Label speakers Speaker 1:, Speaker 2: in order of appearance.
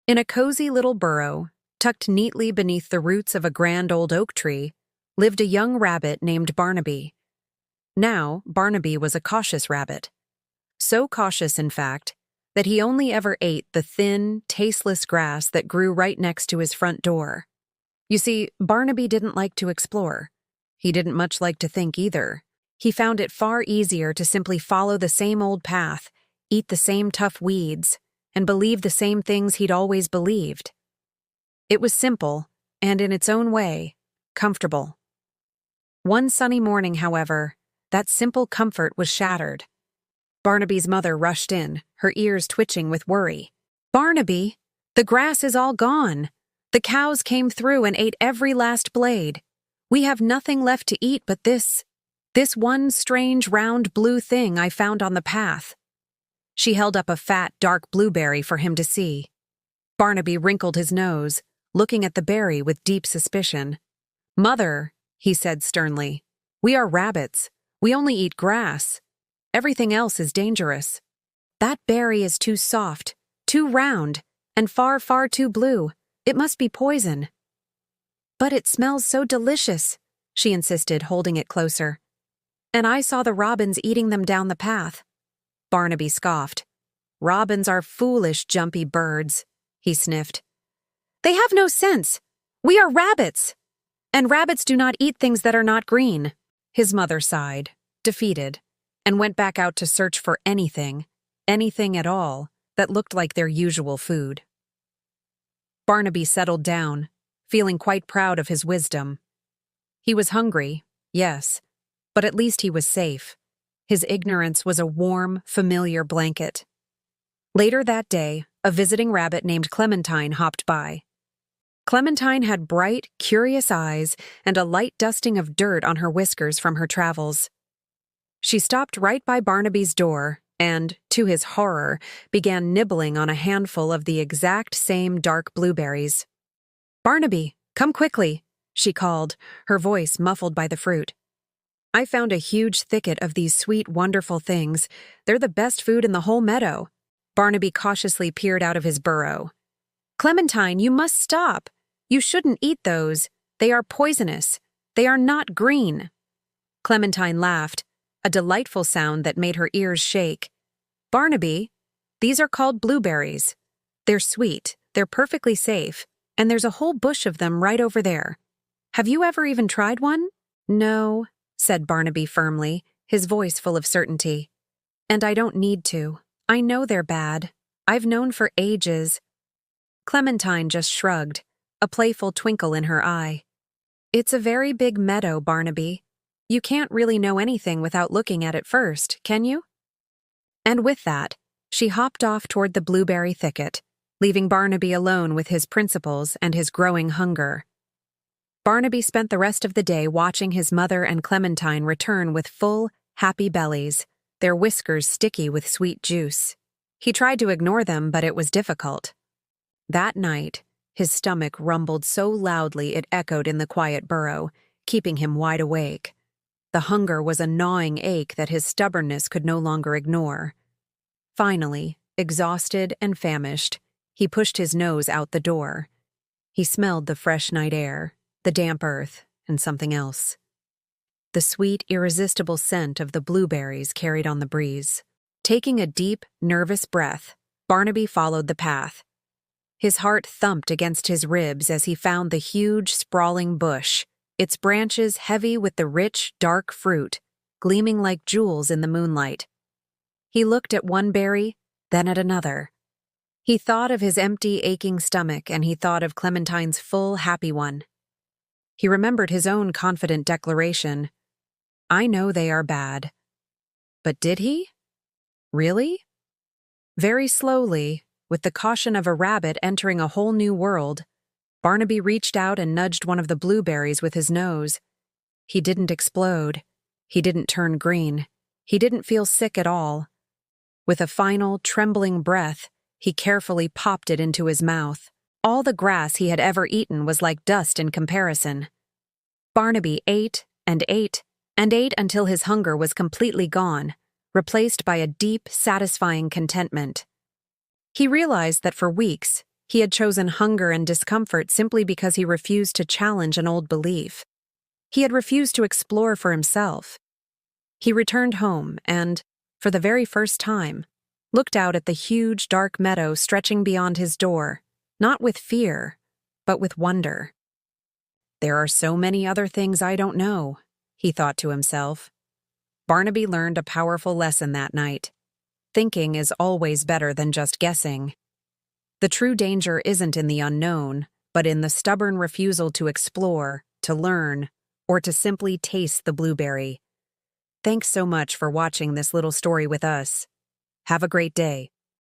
Speaker 1: In a cozy little burrow, tucked neatly beneath the roots of a grand old oak tree, lived a young rabbit named Barnaby. Now, Barnaby was a cautious rabbit. So cautious, in fact, that he only ever ate the thin, tasteless grass that grew right next to his front door. You see, Barnaby didn't like to explore. He didn't much like to think either. He found it far easier to simply follow the same old path, eat the same tough weeds, and believe the same things he'd always believed. It was simple, and in its own way, comfortable. One sunny morning, however, that simple comfort was shattered. Barnaby's mother rushed in, her ears twitching with worry. "Barnaby, the grass is all gone. The cows came through and ate every last blade. We have nothing left to eat but this one strange round blue thing I found on the path." She held up a fat, dark blueberry for him to see. Barnaby wrinkled his nose, looking at the berry with deep suspicion. "Mother," he said sternly, "we are rabbits. We only eat grass. Everything else is dangerous. That berry is too soft, too round, and far, far too blue. It must be poison." "But it smells so delicious," she insisted, holding it closer. "And I saw the robins eating them down the path." Barnaby scoffed. "Robins are foolish, jumpy birds," he sniffed. "They have no sense. We are rabbits. And rabbits do not eat things that are not green." His mother sighed, defeated, and went back out to search for anything at all, that looked like their usual food. Barnaby settled down, feeling quite proud of his wisdom. He was hungry, yes, but at least he was safe. His ignorance was a warm, familiar blanket. Later that day, a visiting rabbit named Clementine hopped by. Clementine had bright, curious eyes and a light dusting of dirt on her whiskers from her travels. She stopped right by Barnaby's door and, to his horror, began nibbling on a handful of the exact same dark blueberries. "Barnaby, come quickly," she called, her voice muffled by the fruit. "I found a huge thicket of these sweet, wonderful things. They're the best food in the whole meadow." Barnaby cautiously peered out of his burrow. "Clementine, you must stop. You shouldn't eat those. They are poisonous. They are not green." Clementine laughed, a delightful sound that made her ears shake. "Barnaby, these are called blueberries. They're sweet, they're perfectly safe, and there's a whole bush of them right over there. Have you ever even tried one?" "No," said Barnaby firmly, his voice full of certainty. "And I don't need to. I know they're bad. I've known for ages." Clementine just shrugged, a playful twinkle in her eye. "It's a very big meadow, Barnaby. You can't really know anything without looking at it first, can you?" And with that, she hopped off toward the blueberry thicket, leaving Barnaby alone with his principles and his growing hunger. Barnaby spent the rest of the day watching his mother and Clementine return with full, happy bellies, their whiskers sticky with sweet juice. He tried to ignore them, but it was difficult. That night, his stomach rumbled so loudly it echoed in the quiet burrow, keeping him wide awake. The hunger was a gnawing ache that his stubbornness could no longer ignore. Finally, exhausted and famished, he pushed his nose out the door. He smelled the fresh night air, the damp earth, and something else. The sweet, irresistible scent of the blueberries carried on the breeze. Taking a deep, nervous breath, Barnaby followed the path. His heart thumped against his ribs as he found the huge, sprawling bush, its branches heavy with the rich, dark fruit, gleaming like jewels in the moonlight. He looked at one berry, then at another. He thought of his empty, aching stomach, and he thought of Clementine's full, happy one. He remembered his own confident declaration, "I know they are bad." But did he? Really? Very slowly, with the caution of a rabbit entering a whole new world, Barnaby reached out and nudged one of the blueberries with his nose. He didn't explode. He didn't turn green. He didn't feel sick at all. With a final, trembling breath, he carefully popped it into his mouth. All the grass he had ever eaten was like dust in comparison. Barnaby ate and ate and ate until his hunger was completely gone, replaced by a deep, satisfying contentment. He realized that for weeks, He had chosen hunger and discomfort simply because he refused to challenge an old belief. He had refused to explore for himself. He returned home and, for the very first time, looked out at the huge, dark meadow stretching beyond his door, not with fear, but with wonder. There are so many other things I don't know, he thought to himself. Barnaby learned a powerful lesson that night. Thinking is always better than just guessing. The true danger isn't in the unknown, but in the stubborn refusal to explore, to learn, or to simply taste the blueberry. Thanks so much for watching this little story with us. Have a great day.